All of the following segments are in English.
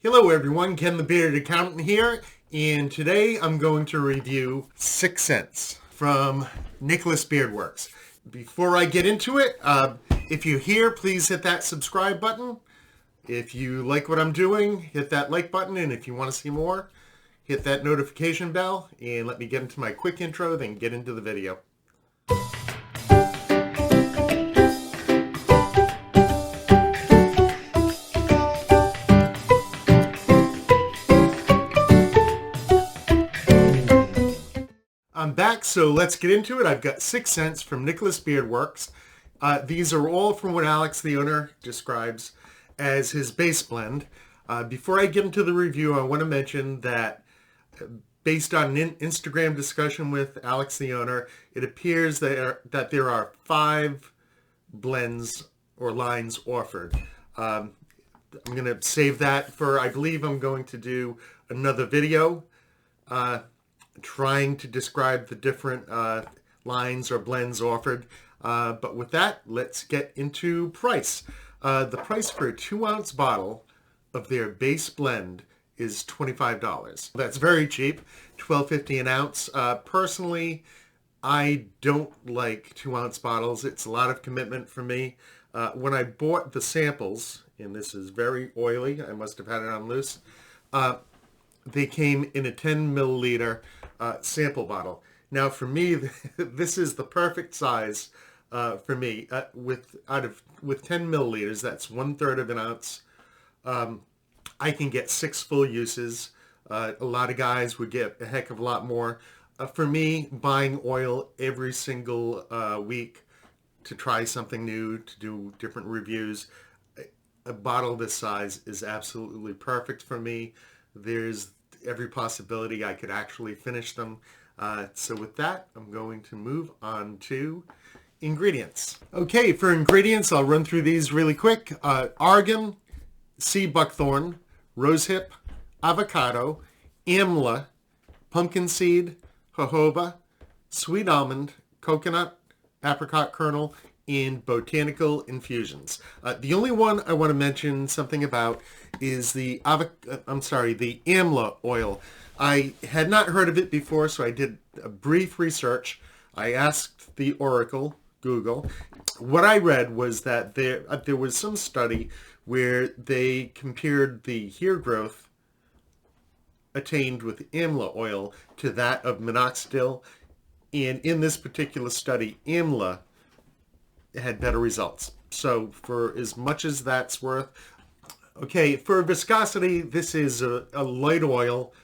Hello everyone, Ken the Bearded Accountant here, and today I'm going to review 6 Cents from Nicholas Beardworks. Before I get into it, if you're here, please hit that subscribe button. If you like what I'm doing, hit that like button, and if you want to see more, hit that notification bell, and let me get into my quick intro, then get into the video. I'm back, so let's get into it. I've got 6 Cents from Nicholas Beardworks. These are all from what Alex, the owner, describes as his base blend. Before I get into the review, I want to mention that based on an Instagram discussion with Alex, the owner, it appears that there are 5 blends or lines offered. I'm going to save that for, I believe I'm going to do another video trying to describe the different lines or blends offered. But with that, let's get into price. The price for a 2-ounce bottle of their base blend is $25. That's very cheap, $12.50 an ounce. Personally, I don't like 2-ounce bottles. It's a lot of commitment for me. When I bought the samples, and this is very oily, I must have had it on loose, they came in a 10 milliliter sample bottle. Now for me, this is the perfect size for me. With 10 milliliters, that's 1/3 of an ounce. I can get 6 full uses. A lot of guys would get a heck of a lot more. For me, buying oil every single week to try something new, to do different reviews, a bottle this size is absolutely perfect for me. There's every possibility I could actually finish them. So with that, I'm going to move on to ingredients. Okay, for ingredients, I'll run through these really quick. Argan, sea buckthorn, rosehip, avocado, amla, pumpkin seed, jojoba, sweet almond, coconut, apricot kernel, and botanical infusions. The only one I want to mention something about is the amla oil. I had not heard of it before, so I did a brief research. I asked the Oracle, Google. What I read was that there was some study where they compared the hair growth attained with amla oil to that of minoxidil, and in this particular study, amla had better results. So for as much as that's worth. Okay, for viscosity, this is a light oil,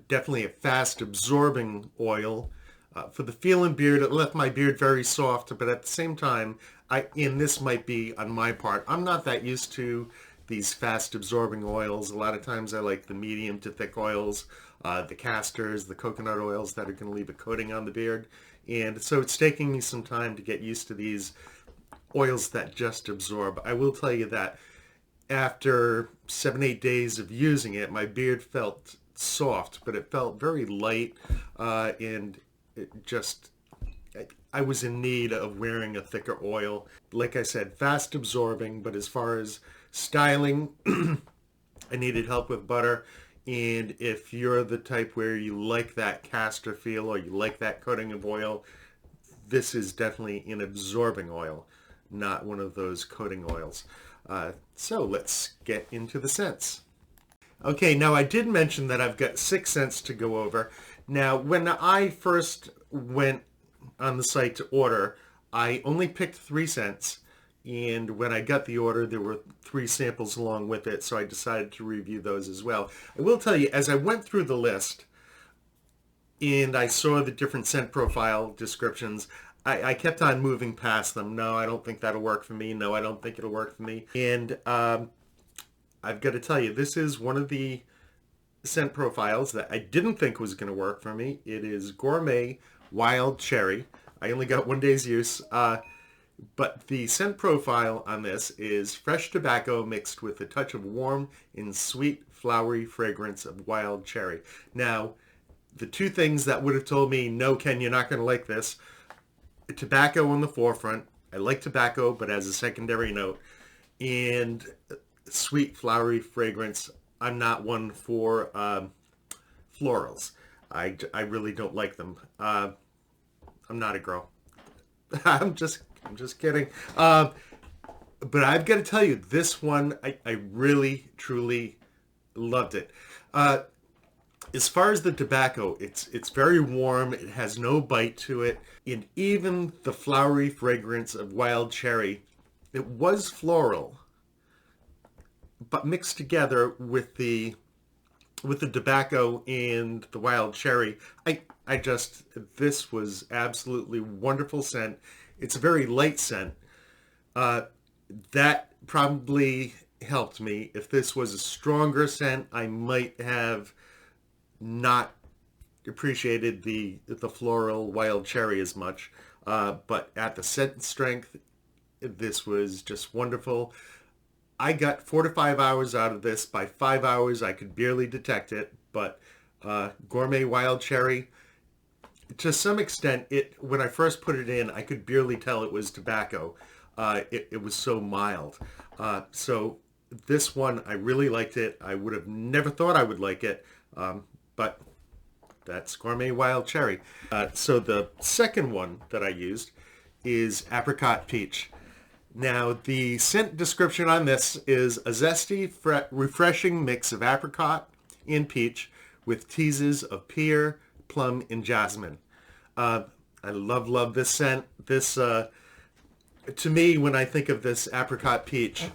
definitely a fast absorbing oil. For the feel and beard, it left my beard very soft, but at the same time, and this might be on my part, I'm not that used to these fast absorbing oils. A lot of times I like the medium to thick oils, the castors, the coconut oils that are going to leave a coating on the beard. And so it's taking me some time to get used to these oils that just absorb. I will tell you that after 7-8 days of using it, my beard felt soft, but it felt very light, and it just, I was in need of wearing a thicker oil. Like I said, fast absorbing, but as far as styling, I needed help with butter. And if you're the type where you like that castor feel or you like that coating of oil, this is definitely an absorbing oil, not one of those coating oils. So let's get into the scents. Okay, now I did mention that I've got 6 cents to go over. Now, when I first went on the site to order, I only picked 3 cents. And when I got the order, there were 3 samples along with it, so I decided to review those as well. I will tell you, as I went through the list and I saw the different scent profile descriptions, I kept on moving past them. No, I don't think that'll work for me. No, I don't think it'll work for me. And I've got to tell you, this is one of the scent profiles that I didn't think was going to work for me. It is Gourmet Wild Cherry. I only got 1 day's use. But the scent profile on this is fresh tobacco mixed with a touch of warm and sweet flowery fragrance of wild cherry. Now, the 2 things that would have told me, no, Ken, you're not going to like this, tobacco on the forefront. I like tobacco, but as a secondary note. And sweet flowery fragrance I'm not one for florals. I really don't like them. I'm not a girl. I'm just kidding. But I've got to tell you, this one I really truly loved it. As far as the tobacco, it's very warm. It has no bite to it, and even the flowery fragrance of wild cherry, it was floral, but mixed together with the tobacco and the wild cherry, I just, this was absolutely wonderful scent. It's a very light scent. That probably helped me. If this was a stronger scent, I might have not appreciated the floral wild cherry as much. But at the scent strength, this was just wonderful. I got 4 to 5 hours out of this. By 5 hours, I could barely detect it. But Gourmet Wild Cherry, to some extent, when I first put it in, I could barely tell it was tobacco. It was so mild. So this one, I really liked it. I would have never thought I would like it, but that's Gourmet Wild Cherry. So the second one that I used is Apricot Peach. Now, the scent description on this is a zesty, refreshing mix of apricot and peach with teases of pear, plum, and jasmine. I love this scent. This, to me, when I think of this apricot peach,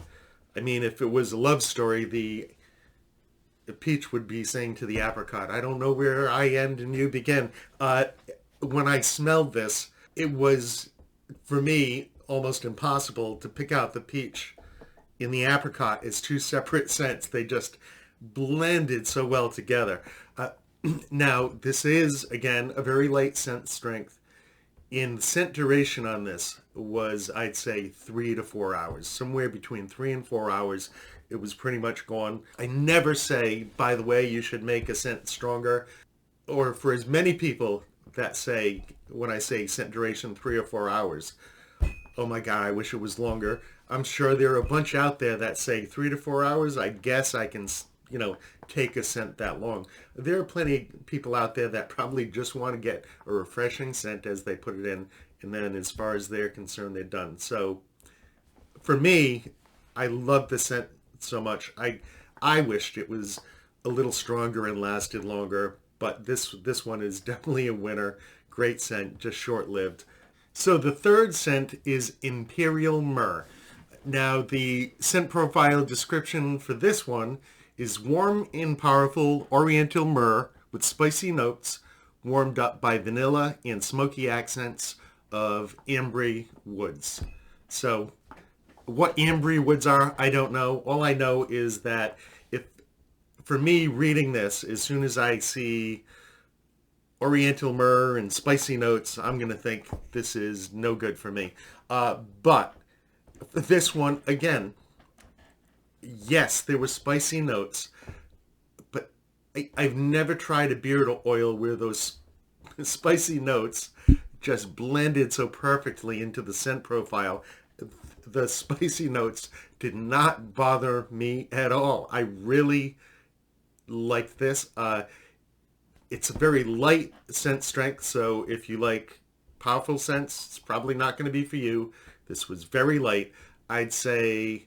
I mean, if it was a love story, the peach would be saying to the apricot, I don't know where I end and you begin. When I smelled this, it was, for me, almost impossible to pick out the peach in the apricot as two separate scents. They just blended so well together. Now, this is, again, a very light scent strength. In scent duration on this was, I'd say, 3 to 4 hours. Somewhere between 3 and 4 hours, it was pretty much gone. I never say, by the way, you should make a scent stronger. Or for as many people that say, when I say scent duration 3 or 4 hours, oh my God, I wish it was longer. I'm sure there are a bunch out there that say 3 to 4 hours. I guess I can, take a scent that long. There are plenty of people out there that probably just want to get a refreshing scent as they put it in, and then as far as they're concerned, they're done. So for me, I love the scent so much. I wished it was a little stronger and lasted longer, but this one is definitely a winner. Great scent, just short-lived. So the third scent is Imperial Myrrh. Now, the scent profile description for this one is warm and powerful Oriental myrrh with spicy notes, warmed up by vanilla and smoky accents of ambry woods. So what ambry woods are, I don't know. All I know is that for me reading this, as soon as I see Oriental myrrh and spicy notes, I'm going to think this is no good for me. But this one, again, yes, there were spicy notes, but I've never tried a beard oil where those spicy notes just blended so perfectly into the scent profile. The spicy notes did not bother me at all. I really liked this. It's a very light scent strength, so if you like powerful scents, it's probably not going to be for you. This was very light. I'd say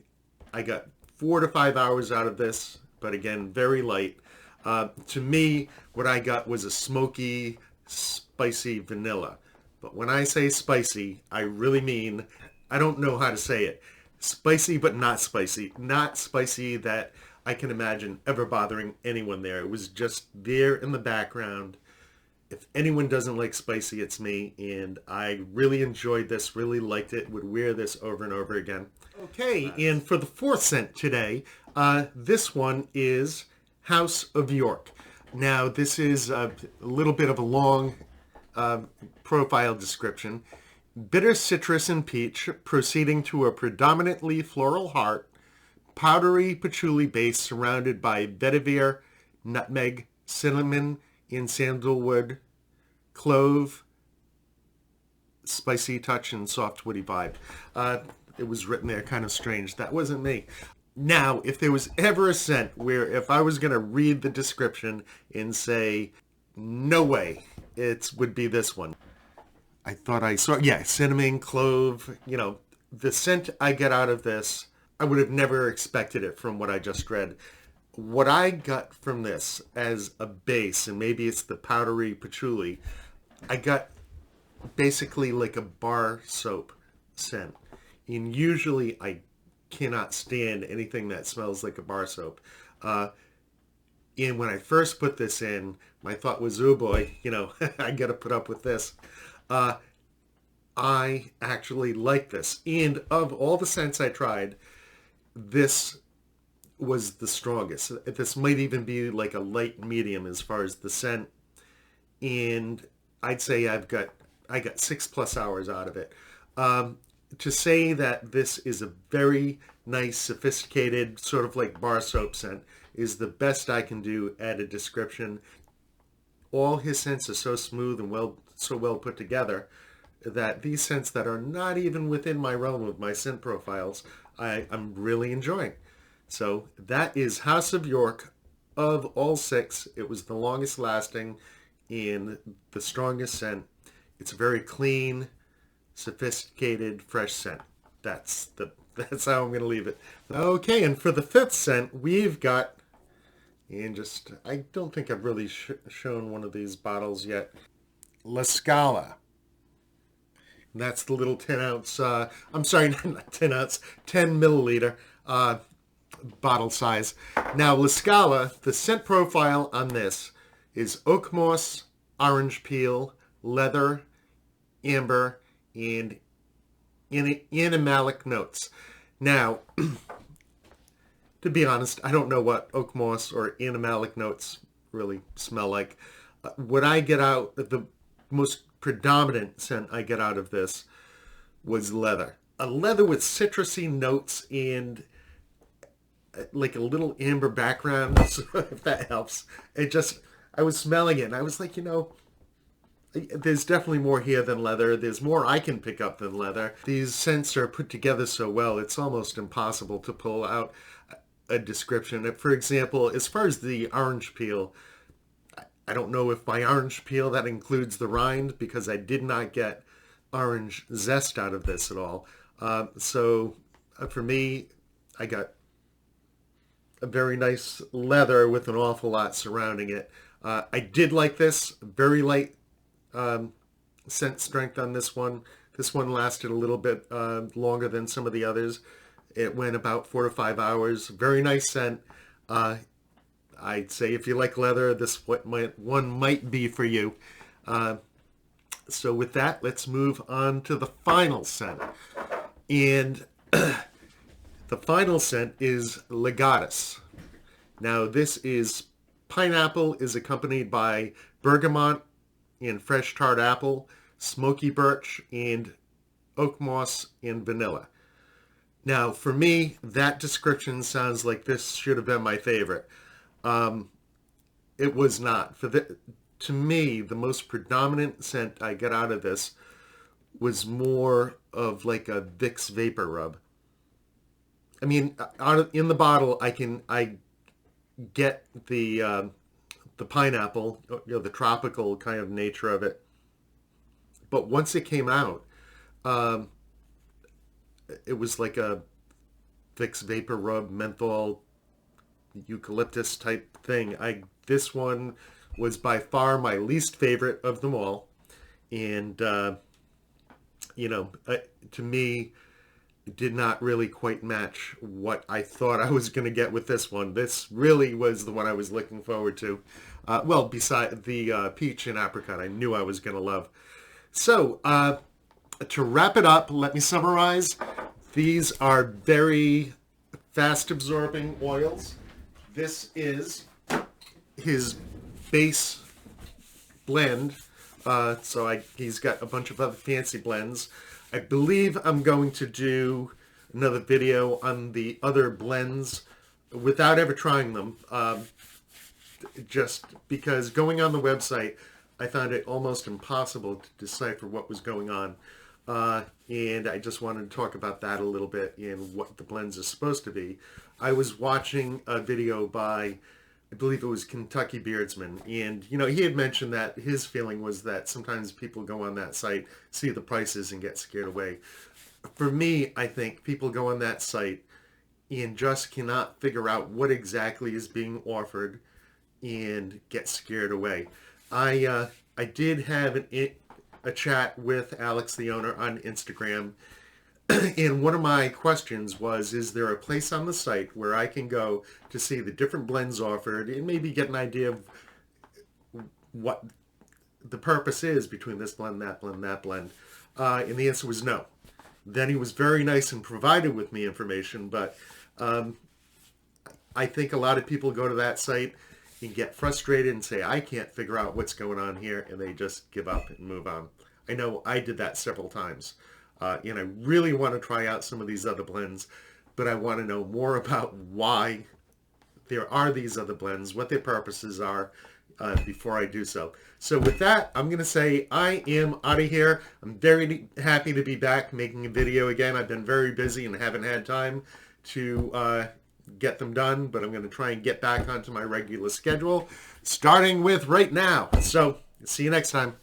I got 4 to 5 hours out of this, but again, very light. To me, what I got was a smoky, spicy vanilla. But when I say spicy, I really mean, I don't know how to say it. Spicy, but not spicy. Not spicy that I can imagine ever bothering anyone there. It was just there in the background. If anyone doesn't like spicy, it's me. And I really enjoyed this, really liked it, would wear this over and over again. Okay, and for the fourth scent today, this one is House of York. Now, this is a little bit of a long profile description. Bitter citrus and peach, proceeding to a predominantly floral heart, powdery patchouli base surrounded by vetiver, nutmeg, cinnamon, and sandalwood, clove, spicy touch, and soft woody vibe. It was written there kind of strange. That wasn't me. Now, if there was ever a scent where if I was going to read the description and say, no way, it would be this one. I thought I saw, yeah, cinnamon, clove, the scent I get out of this, I would have never expected it from what I just read. What I got from this as a base, and maybe it's the powdery patchouli, I got basically like a bar soap scent. And usually I cannot stand anything that smells like a bar soap. And when I first put this in, my thought was, oh boy, I got to put up with this. I actually like this. And of all the scents I tried, this was the strongest. This might even be like a light medium as far as the scent. And I'd say I got 6+ hours out of it. To say that this is a very nice, sophisticated, sort of like bar soap scent is the best I can do at a description. All his scents are so smooth and so well put together that these scents that are not even within my realm of my scent profiles, I'm really enjoying. So that is House of York. Of all 6, it was the longest lasting and the strongest scent. It's a very clean, sophisticated, fresh scent. That's how I'm going to leave it. Okay, and for the 5th scent, we've got, and I don't think I've really shown one of these bottles yet, La Scala. And that's the little 10 ounce, I'm sorry, not 10 ounce, 10 milliliter bottle size. Now, La Scala, the scent profile on this is oak moss, orange peel, leather, amber, and animalic notes. Now, to be honest, I don't know what oak moss or animalic notes really smell like. What I get out, the most predominant scent I get out of this was leather. A leather with citrusy notes and like a little amber background, if that helps. I was smelling it and I was like, there's definitely more here than leather. There's more I can pick up than leather. These scents are put together so well, it's almost impossible to pull out a description. For example, as far as the orange peel, I don't know if by orange peel that includes the rind, because I did not get orange zest out of this at all. So for me, I got a very nice leather with an awful lot surrounding it. I did like this. Very light scent strength on this one. This one lasted a little bit longer than some of the others. It went about 4 to 5 hours. Very nice scent. I'd say if you like leather, this one might be for you. So with that, let's move on to the final scent. And the final scent is Legatus. Now this is pineapple is accompanied by bergamot and fresh tart apple, smoky birch, and oak moss and vanilla. Now, for me, that description sounds like this should have been my favorite. It was not. To me, the most predominant scent I got out of this was more of like a Vicks vapor rub. I mean, in the bottle, I get the pineapple, the tropical kind of nature of it. But once it came out, it was like a Vicks vapor rub, menthol, eucalyptus type thing. This one was by far my least favorite of them all. And, to me, it did not really quite match what I thought I was going to get with this one. This really was the one I was looking forward to. Beside the peach and apricot, I knew I was going to love. So, to wrap it up, let me summarize. These are very fast-absorbing oils. This is his base blend. He's got a bunch of other fancy blends. I believe I'm going to do another video on the other blends without ever trying them. Just because going on the website, I found it almost impossible to decipher what was going on. and I just wanted to talk about that a little bit and what the blends are supposed to be. I was watching a video by, I believe it was Kentucky Beardsman, and he had mentioned that his feeling was that sometimes people go on that site, see the prices, and get scared away. For me, I think people go on that site and just cannot figure out what exactly is being offered and get scared away. I did have a chat with Alex, the owner, on Instagram, and one of my questions was, is there a place on the site where I can go to see the different blends offered and maybe get an idea of what the purpose is between this blend, that blend, that blend? And the answer was no. Then he was very nice and provided with me information, but I think a lot of people go to that site and get frustrated and say, I can't figure out what's going on here, and they just give up and move on. I know I did that several times. And I really want to try out some of these other blends, but I want to know more about why there are these other blends, what their purposes are, before I do so. So with that, I'm going to say I am out of here. I'm very happy to be back making a video again. I've been very busy and haven't had time to get them done, but I'm going to try and get back onto my regular schedule, starting with right now. So see you next time.